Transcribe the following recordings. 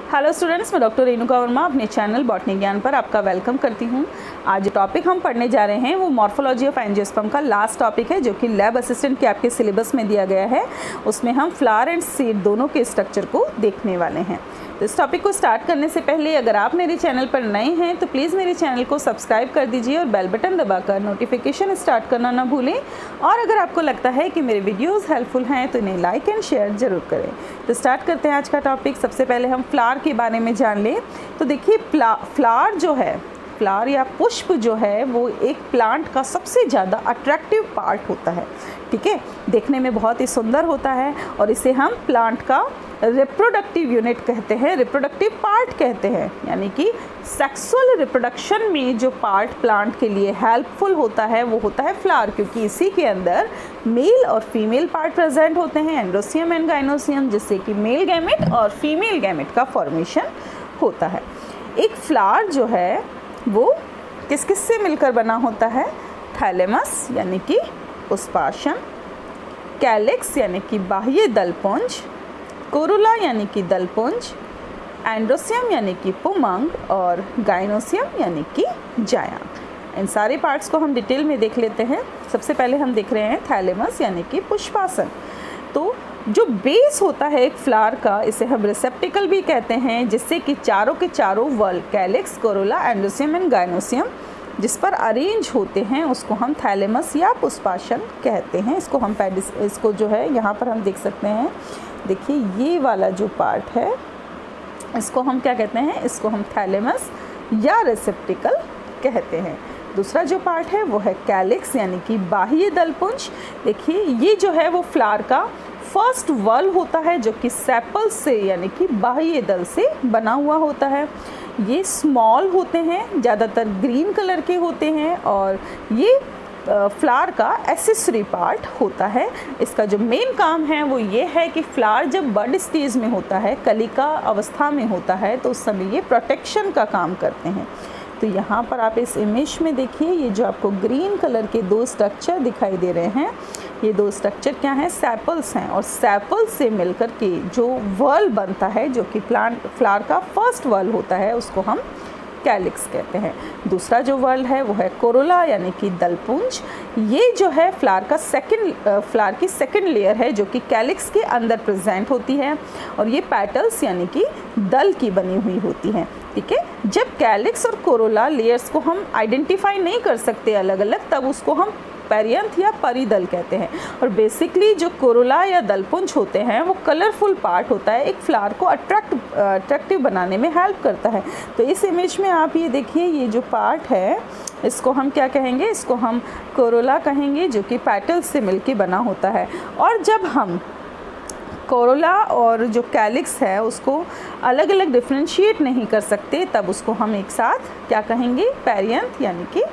Hello students, मैं doctor Renuka Verma अपने channel botany ज्ञान पर आपका वेलकम करती हूं। आज टॉपिक हम पढ़ने जा रहे हैं वो मॉर्फोलॉजी ऑफ एंजियोस्पर्म का लास्ट टॉपिक है, जो कि लैब असिस्टेंट के आपके सिलेबस में दिया गया है। उसमें हम फ्लावर एंड सीड दोनों के स्ट्रक्चर को देखने वाले हैं। तो इस टॉपिक को स्टार्ट करने से पहले अगर आप मेरे चैनल पर नए हैं तो प्लीज़ मेरे चैनल को सब्सक्राइब कर दीजिए और बेल बटन दबाकर नोटिफिकेशन स्टार्ट करना ना भूलें। और अगर आपको लगता है कि मेरे वीडियोस हेल्पफुल हैं तो इन्हें लाइक एंड शेयर ज़रूर करें। तो स्टार्ट करते हैं आज का टॉपिक। सबसे पहले हम फ्लावर के बारे में जान लें। तो देखिए, फ्लावर जो है, फ्लावर या पुष्प जो है वो एक प्लांट का सबसे ज़्यादा अट्रैक्टिव पार्ट होता है। ठीक है, देखने में बहुत ही सुंदर होता है और इसे हम प्लांट का रिप्रोडक्टिव यूनिट कहते हैं, रिप्रोडक्टिव पार्ट कहते हैं। यानी कि सेक्सुअल रिप्रोडक्शन में जो पार्ट प्लांट के लिए हेल्पफुल होता है वो होता है फ्लावर, क्योंकि इसी के अंदर मेल और फीमेल पार्ट प्रेजेंट होते हैं, एंड्रोसियम एंड गाइनोसियम, जिससे कि मेल गैमेट और फीमेल गैमेट का फॉर्मेशन होता है। एक फ्लावर जो है वो किस किस से मिलकर बना होता है? थैलेमस यानी कि पुष्पाशन, कैलिक्स यानी कि बाह्य दलपुंज, कोरोला यानी कि दलपुंज, एंड्रोसियम यानी कि पुमंग और गाइनोसियम यानी कि जायंट। इन सारे पार्ट्स को हम डिटेल में देख लेते हैं। सबसे पहले हम देख रहे हैं थैलेमस यानी कि पुष्पासन। तो जो बेस होता है एक फ्लावर का, इसे हम रिसेप्टिकल भी कहते हैं, जिससे कि चारों के चारों वल calyx, Corolla, androecium and gynoecium जिस पर अरेंज होते हैं उसको हम थैलेमस या पुष्पाशन कहते हैं। इसको जो है यहाँ पर हम देख सकते हैं। देखिए, ये वाला जो पार्ट है इसको हम क्या कहते हैं? इसको हम थैलेमस या रिसेप्टिकल कहते हैं। दूसरा जो पार्ट है वो है कैलिक्स यानी कि बाह्य दलपुंज। देखिए, ये जो है वो फ्लावर का फर्स्ट वल होता है, जो कि सेपल से यानी कि बाह्य दल से बना हुआ होता है। ये स्मॉल होते हैं, ज़्यादातर ग्रीन कलर के होते हैं और ये फ्लावर का एसेसरी पार्ट होता है। इसका जो मेन काम है वो ये है कि फ्लावर जब बड स्टेज में होता है, कलिका अवस्था में होता है, तो उस समय ये प्रोटेक्शन का काम करते हैं। तो यहाँ पर आप इस इमेज में देखिए, ये जो आपको ग्रीन कलर के दो स्ट्रक्चर दिखाई दे रहे हैं, ये दो स्ट्रक्चर क्या हैं? सेपल्स हैं। और सेपल्स से मिलकर के जो वर्ल बनता है, जो कि फ्लावर का फर्स्ट वर्ल होता है, उसको हम कैलिक्स कहते हैं। दूसरा जो वर्ल है वो है कोरोला यानी कि दलपुंज। ये जो है फ्लावर की सेकंड लेयर है, जो कि कैलिक्स के अंदर प्रेजेंट होती है और ये पेटल्स यानी कि दल की बनी हुई होती हैं। ठीक है, जब कैलिक्स और कोरोला लेयर्स को हम आइडेंटिफाई नहीं कर सकते अलग अलग, तब उसको हम पेरियंथ या परिदल कहते हैं। और बेसिकली जो कोरोला या दलपुंज होते हैं वो कलरफुल पार्ट होता है, एक फ्लावर को अट्रैक्टिव बनाने में हेल्प करता है। तो इस इमेज में आप ये देखिए, ये जो पार्ट है इसको हम क्या कहेंगे? इसको हम कोरोला कहेंगे, जो कि पेटल्स से मिलके बना होता है। और जब हम कोरोला और जो कैलिक्स है उसको अलग अलग डिफ्रेंशिएट नहीं कर सकते, तब उसको हम एक साथ क्या कहेंगे? पेरियंथ यानी कि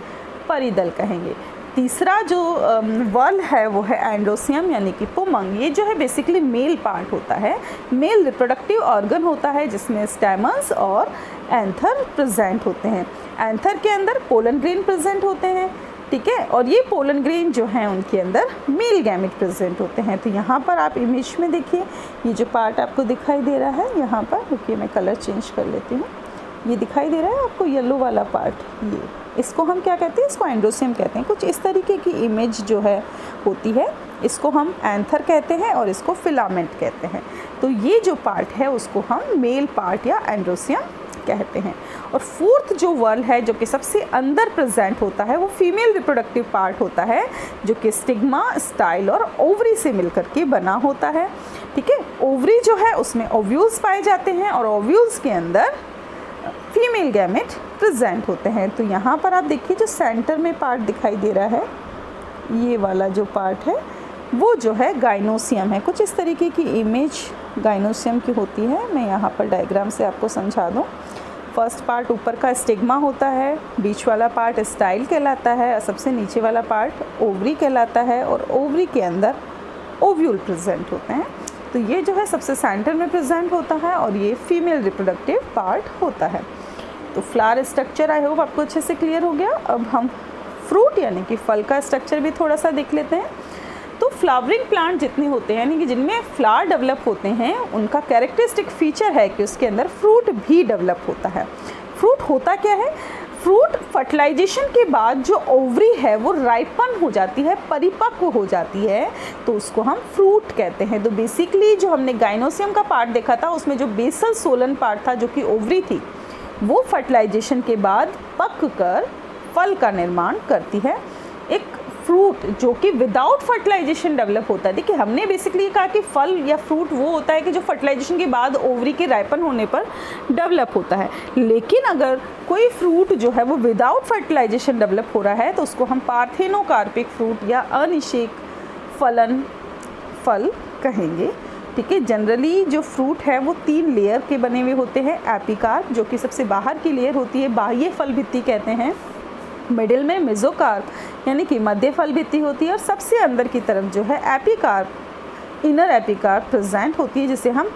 परिदल कहेंगे। तीसरा जो वर्ल है वो है एंड्रोसियम यानी कि पुमंग। ये जो है बेसिकली मेल पार्ट होता है, मेल रिप्रोडक्टिव ऑर्गन होता है, जिसमें स्टेमन्स और एंथर प्रेजेंट होते हैं। एंथर के अंदर पोलन ग्रेन प्रेजेंट होते हैं। ठीक है, और ये पोलन ग्रेन जो हैं उनके अंदर मेल गैमेट प्रेजेंट होते हैं। तो यहाँ पर आप इमेज में देखिए, ये जो पार्ट आपको दिखाई दे रहा है, यहाँ पर रुकिए मैं कलर चेंज कर लेती हूँ। ये दिखाई दे रहा है आपको येलो वाला पार्ट, ये इसको हम क्या कहते हैं? इसको एंड्रोसियम कहते हैं। कुछ इस तरीके की इमेज जो है होती है, इसको हम एंथर कहते हैं और इसको फिलामेंट कहते हैं। तो ये जो पार्ट है उसको हम मेल पार्ट या एंड्रोसियम कहते हैं। और फोर्थ जो वर्ल है, जो कि सबसे अंदर प्रेजेंट होता है, वो फीमेल रिप्रोडक्टिव पार्ट होता है, जो कि स्टिग्मा, स्टाइल और ओवरी से मिलकर के बना होता है। ठीक है, ओवरी जो है उसमें ओव्यूल्स पाए जाते हैं और ओव्यूल्स के अंदर फीमेल गैमेट प्रेजेंट होते हैं। तो यहाँ पर आप देखिए, जो सेंटर में पार्ट दिखाई दे रहा है, ये वाला जो पार्ट है वो जो है गाइनोसियम है। कुछ इस तरीके की इमेज गाइनोसियम की होती है। मैं यहाँ पर डायग्राम से आपको समझा दूँ। फर्स्ट पार्ट ऊपर का स्टिग्मा होता है, बीच वाला पार्ट स्टाइल कहलाता है और सबसे नीचे वाला पार्ट ओवरी कहलाता है और ओवरी के अंदर ओव्यूल प्रेजेंट होते हैं। तो ये जो है सबसे सेंटर में प्रेजेंट होता है और ये फीमेल रिप्रोडक्टिव पार्ट होता है। तो फ्लावर स्ट्रक्चर आई होप आपको अच्छे से क्लियर हो गया। अब हम फ्रूट यानी कि फल का स्ट्रक्चर भी थोड़ा सा देख लेते हैं। तो फ्लावरिंग प्लांट जितने होते हैं यानी कि जिनमें फ्लावर डेवलप होते हैं, उनका कैरेक्टरिस्टिक फीचर है कि उसके अंदर फ्रूट भी डेवलप होता है। फ्रूट होता क्या है? फ्रूट फर्टिलाइजेशन के बाद जो ओवरी है वो राइपन हो जाती है, परिपक्व हो जाती है, तो उसको हम फ्रूट कहते हैं। तो बेसिकली जो हमने गाइनोसियम का पार्ट देखा था, उसमें जो बेसल सोलन पार्ट था जो कि ओवरी थी, वो फर्टिलाइजेशन के बाद पक कर फल का निर्माण करती है। एक फ्रूट जो कि विदाउट फर्टिलाइजेशन डेवलप होता है। देखिए, हमने बेसिकली कहा कि फल या फ्रूट वो होता है कि जो फर्टिलाइजेशन के बाद ओवरी के राइपन होने पर डेवलप होता है, लेकिन अगर कोई फ्रूट जो है वो विदाउट फर्टिलाइजेशन डेवलप हो रहा है तो उसको हम पार्थेनोकार्पिक फ्रूट या अनिषेक फल कहेंगे। ठीक है, जनरली जो फ्रूट है वो 3 लेयर के बने हुए होते हैं। एपिकार्प जो कि सबसे बाहर की लेयर होती है, बाह्य फल भित्ति कहते हैं। मिडिल में मेसोकार्प यानी कि मध्य फल भित्ति होती है, और सबसे अंदर की तरफ जो है एपिकार्प, इनर एपिकार्प प्रेजेंट होती है, जिसे हम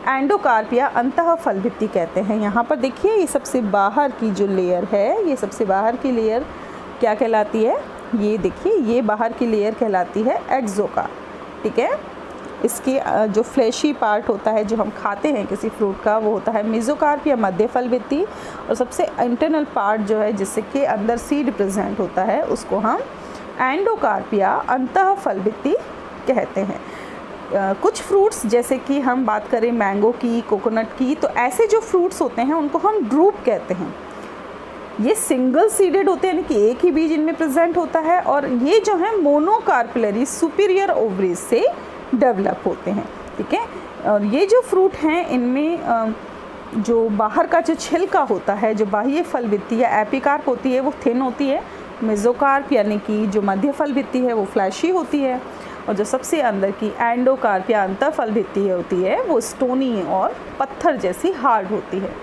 एंडोकार्प या अंतः फल भित्ति कहते हैं। यहाँ पर देखिए, ये सबसे बाहर की जो लेयर है, ये सबसे बाहर की लेयर क्या कहलाती है? ये देखिए, ये बाहर की लेयर कहलाती है एक्सोकार्प। ठीक है, इसके जो फ्लैशी पार्ट होता है जो हम खाते हैं किसी फ्रूट का, वो होता है मेसोकार्प या मध्य फल भित्ति, और सबसे इंटरनल पार्ट जो है जिसके अंदर सीड प्रेजेंट होता है उसको हम एंडोकार्प या अंतः फल भित्ति कहते हैं। कुछ फ्रूट्स जैसे कि हम बात करें मैंगो की, कोकोनट की, तो ऐसे जो फ्रूट्स होते हैं उनको हम ड्रूप कहते हैं। ये सिंगल सीडेड होते हैं यानी कि एक ही बीज इनमें प्रेजेंट होता है, और ये जो है मोनोकार्पिलरी सुपीरियर ओवरीज से डेवलप होते हैं। ठीक है, और ये जो फ्रूट हैं इनमें जो बाहर का जो छिलका होता है, जो बाह्य फल भित्ति या एपिकार्प होती है, वो थिन होती है। मेसोकार्प यानी कि जो मध्य फल भित्ति है वो फ्लैशी होती है, और जो सबसे अंदर की एंडोकार्प या अंतः फल भित्ति होती है वो स्टोनी और पत्थर जैसी हार्ड होती है।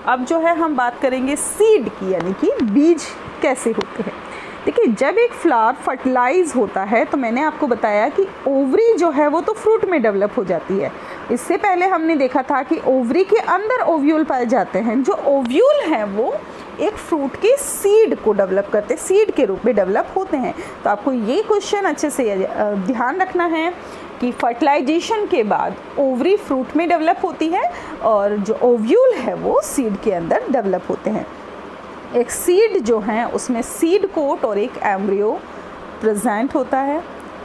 अब जो है हम बात करेंगे सीड की, यानी कि बीज कैसे होते हैं। देखिए, जब एक फ्लावर फर्टिलाइज होता है तो मैंने आपको बताया कि ओवरी जो है वो तो फ्रूट में डेवलप हो जाती है। इससे पहले हमने देखा था कि ओवरी के अंदर ओव्यूल पाए जाते हैं। जो ओव्यूल हैं वो एक फ्रूट के सीड को डेवलप करते हैं, सीड के रूप में डेवलप होते हैं। तो आपको ये क्वेश्चन अच्छे से ध्यान रखना है कि फर्टिलाइजेशन के बाद ओवरी फ्रूट में डेवलप होती है, और जो ओव्यूल है वो सीड के अंदर डेवलप होते हैं। एक सीड जो है उसमें सीड कोट और एक एम्ब्रियो प्रेजेंट होता है।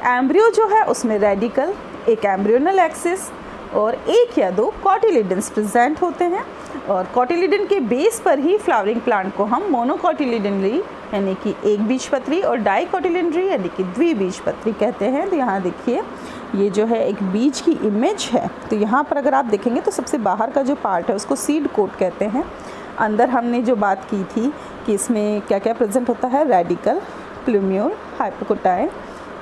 एम्ब्रियो जो है उसमें रेडिकल, एक एम्ब्रियोनल एक्सिस और 1 या 2 कॉटिलिडन्स प्रेजेंट होते हैं, और कॉटिलिडन के बेस पर ही फ्लावरिंग प्लांट को हम मोनोकॉटिलिडनरी यानी कि एक बीजपत्री और डाइकॉटिलिडनरी यानी कि द्विबीजपत्री कहते हैं। तो यहाँ देखिए, ये जो है एक बीज की इमेज है। तो यहाँ पर अगर आप देखेंगे तो सबसे बाहर का जो पार्ट है उसको सीड कोट कहते हैं। अंदर हमने जो बात की थी कि इसमें क्या क्या प्रेजेंट होता है, रेडिकल, प्लूम्यूल, हाइपोकोटाइल,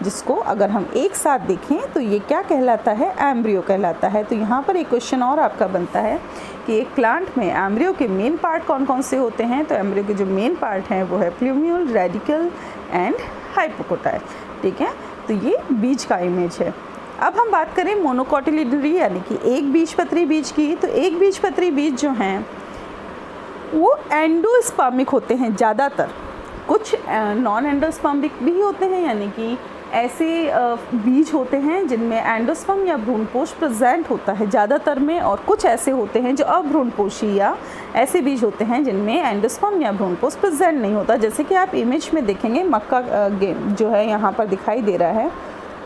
जिसको अगर हम एक साथ देखें तो ये क्या कहलाता है, एम्ब्रियो कहलाता है। तो यहाँ पर एक क्वेश्चन और आपका बनता है कि एक प्लांट में एम्ब्रियो के मेन पार्ट कौन कौन से होते हैं। तो एम्ब्रियो के जो मेन पार्ट हैं वो है प्लूम्यूल, रेडिकल एंड हाइपोकोटाइल। ठीक है, तो ये बीज का इमेज है। अब हम बात करें मोनोकॉटिलिडनरी यानी कि एक बीजपत्री बीज की। तो एक बीजपत्री बीज जो हैं वो एंडोस्पर्मिक होते हैं ज़्यादातर, कुछ नॉन एंडोस्पर्मिक भी होते हैं, यानी कि ऐसे बीज होते हैं जिनमें एंडोस्पर्म या भ्रूणपोष प्रेजेंट होता है ज़्यादातर में, और कुछ ऐसे होते हैं जो अभ्रूणपोषी या ऐसे बीज होते हैं जिनमें एंडोस्पर्म या भ्रूणपोष प्रेजेंट नहीं होता। जैसे कि आप इमेज में देखेंगे, मक्का जो है यहाँ पर दिखाई दे रहा है,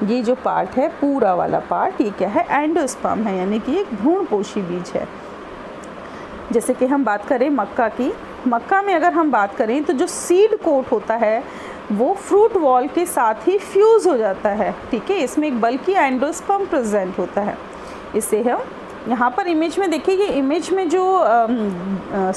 ये जो पार्ट है पूरा वाला पार्ट, ये क्या है, एंडोस्पर्म है, यानी कि एक भ्रूणपोषी बीज है। जैसे कि हम बात करें मक्का की, मक्का में अगर हम बात करें तो जो सीड कोट होता है वो फ्रूट वॉल के साथ ही फ्यूज़ हो जाता है। ठीक है, इसमें एक बल्कि एंडोस्पर्म प्रेजेंट होता है। इसे हम यहाँ पर इमेज में देखिए, ये इमेज में जो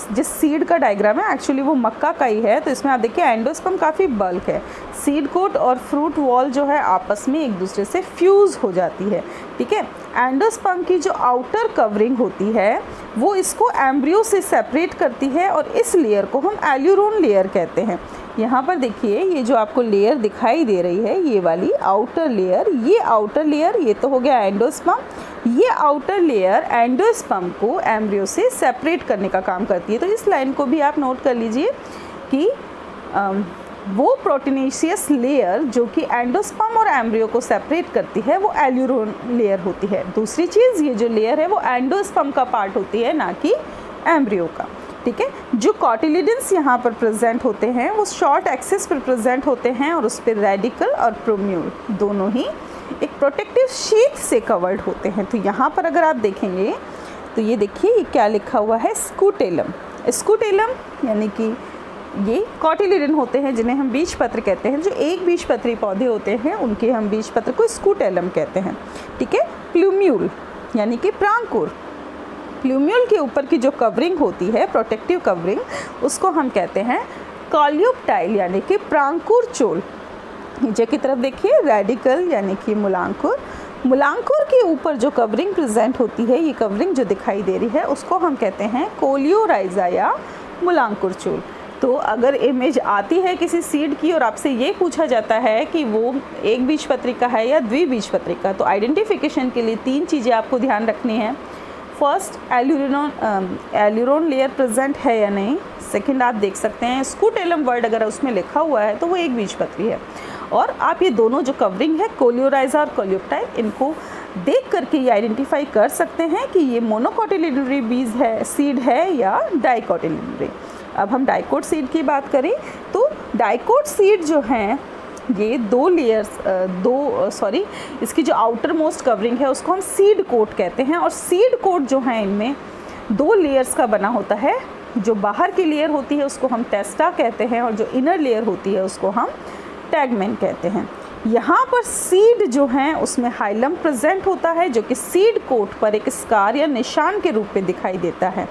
जिस सीड का डायग्राम है एक्चुअली वो मक्का का ही है। तो इसमें आप देखिए एंडोस्पर्म काफ़ी बल्क है, सीड कोट और फ्रूट वॉल जो है आपस में एक दूसरे से फ्यूज़ हो जाती है। ठीक है, एंडोस्पर्म की जो आउटर कवरिंग होती है वो इसको एम्ब्रियो से सेपरेट करती है, और इस लेयर को हम एल्यूरोन लेयर कहते हैं। यहाँ पर देखिए, ये जो आपको लेयर दिखाई दे रही है, ये वाली आउटर लेयर, ये आउटर लेयर, ये तो हो गया एंडोस्पर्म। ये आउटर लेयर एंडोस्पर्म को एम्ब्रियो से सेपरेट करने का काम करती है। तो इस लाइन को भी आप नोट कर लीजिए कि वो प्रोटीनेशियस लेयर जो कि एंडोस्पर्म और एम्ब्रियो को सेपरेट करती है वो एल्यूरोन लेयर होती है। दूसरी चीज़, ये जो लेयर है वो एंडोस्पर्म का पार्ट होती है, ना कि एम्ब्रियो का। ठीक है, जो कॉटिलिडन्स यहाँ पर प्रेजेंट होते हैं वो शॉर्ट एक्सिस पर प्रेजेंट होते हैं और उस पर रेडिकल और प्रोम्यूल दोनों ही एक प्रोटेक्टिव शीट से कवर्ड होते हैं। तो यहाँ पर अगर आप देखेंगे तो ये देखिए, ये क्या लिखा हुआ है, स्कूटेलम। स्कूटेलम यानी कि ये कॉटिलिडन होते हैं जिन्हें हम बीजपत्र कहते हैं। जो एक बीजपत्री पौधे होते हैं उनके हम बीजपत्र को स्कूटेलम कहते हैं। ठीक है, प्लूम्यूल यानी कि प्रांकुर, प्लूम्यूल के ऊपर की जो कवरिंग होती है, प्रोटेक्टिव कवरिंग, उसको हम कहते हैं कॉल्यूप्टाइल यानी कि प्रांकुर चोल। नीचे की तरफ देखिए, रेडिकल यानी कि मूलांकुर। मूलांकुर के ऊपर जो कवरिंग प्रेजेंट होती है, ये कवरिंग जो दिखाई दे रही है, उसको हम कहते हैं कोलियोराइजा या मूलांकुर चोल। तो अगर इमेज आती है किसी सीड की और आपसे ये पूछा जाता है कि वो एक बीजपत्रिका है या द्विबीजपत्रिका, तो आइडेंटिफिकेशन के लिए 3 चीज़ें आपको ध्यान रखनी है। फर्स्ट, एल्यूरोन लेयर प्रेजेंट है या नहीं। सेकंड, आप देख सकते हैं स्कूटेलम वर्ड अगर उसमें लिखा हुआ है तो वो एक बीजपत्री है। और आप ये दोनों जो कवरिंग है, कोलियोराइजा और कोलियोप्टाइल, इनको देख करके ये आइडेंटिफाई कर सकते हैं कि ये मोनोकोटिलिडनरी बीज है, सीड है या डाइकोटिलिडनरी। अब हम डाइकोट सीड की बात करें तो डाइकोट सीड जो हैं ये 2 लेयर्स, इसकी जो आउटर मोस्ट कवरिंग है उसको हम सीड कोट कहते हैं। और सीड कोट जो है इनमें 2 लेयर्स का बना होता है। जो बाहर की लेयर होती है उसको हम टेस्टा कहते हैं और जो इनर लेयर होती है उसको हम टैगमेन कहते हैं। यहाँ पर सीड जो हैं उसमें हाइलम प्रेजेंट होता है जो कि सीड कोट पर एक स्कार या निशान के रूप में दिखाई देता है।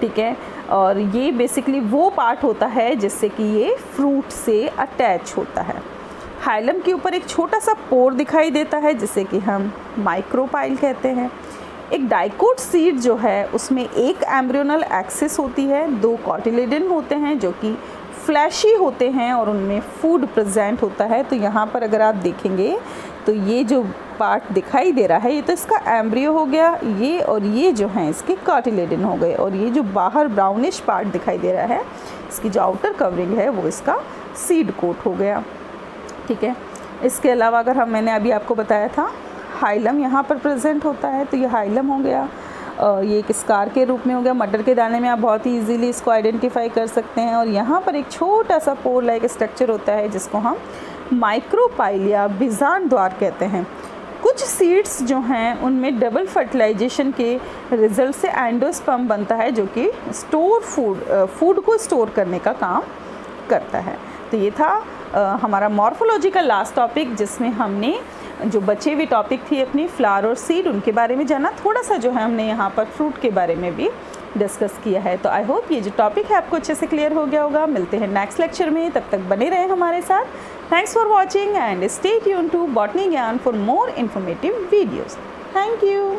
ठीक है, और ये बेसिकली वो पार्ट होता है जिससे कि ये फ्रूट से अटैच होता है। हाइलम के ऊपर एक छोटा सा पोर दिखाई देता है जिसे कि हम माइक्रोपाइल कहते हैं। एक डाइकोट सीड जो है उसमें एक एम्ब्रियोनल एक्सिस होती है, 2 कॉटिलिडन होते हैं जो कि फ्लैशी होते हैं और उनमें फूड प्रेजेंट होता है। तो यहाँ पर अगर आप देखेंगे तो ये जो पार्ट दिखाई दे रहा है ये तो इसका एम्ब्रियो हो गया, ये और ये जो हैं इसके कार्टिलेडन हो गए, और ये जो बाहर ब्राउनिश पार्ट दिखाई दे रहा है इसकी जो आउटर कवरिंग है वो इसका सीड कोट हो गया। ठीक है, इसके अलावा अगर मैंने अभी आपको बताया था हाइलम यहाँ पर प्रेजेंट होता है, तो ये हाइलम हो गया, ये एक स्कार के रूप में हो गया। मटर के दाने में आप बहुत ही इजीली इसको आइडेंटिफाई कर सकते हैं। और यहाँ पर एक छोटा सा पोर लाइक स्ट्रक्चर होता है जिसको हम माइक्रोपाइल या बीजांड द्वार कहते हैं। कुछ सीड्स जो हैं उनमें डबल फर्टिलाइजेशन के रिजल्ट से एंडोस्पर्म बनता है जो कि फूड को स्टोर करने का काम करता है। तो ये था हमारा मॉर्फोलॉजी का लास्ट टॉपिक, जिसमें हमने जो बचे हुए टॉपिक थी अपनी फ्लावर और सीड उनके बारे में जाना। थोड़ा सा जो है हमने यहाँ पर फ्रूट के बारे में भी डिस्कस किया है। तो आई होप ये जो टॉपिक है आपको अच्छे से क्लियर हो गया होगा। मिलते हैं नेक्स्ट लेक्चर में, तब तक बने रहें हमारे साथ। Thanks for watching and stay tuned to botany Gyan for more informative videos. Thank you.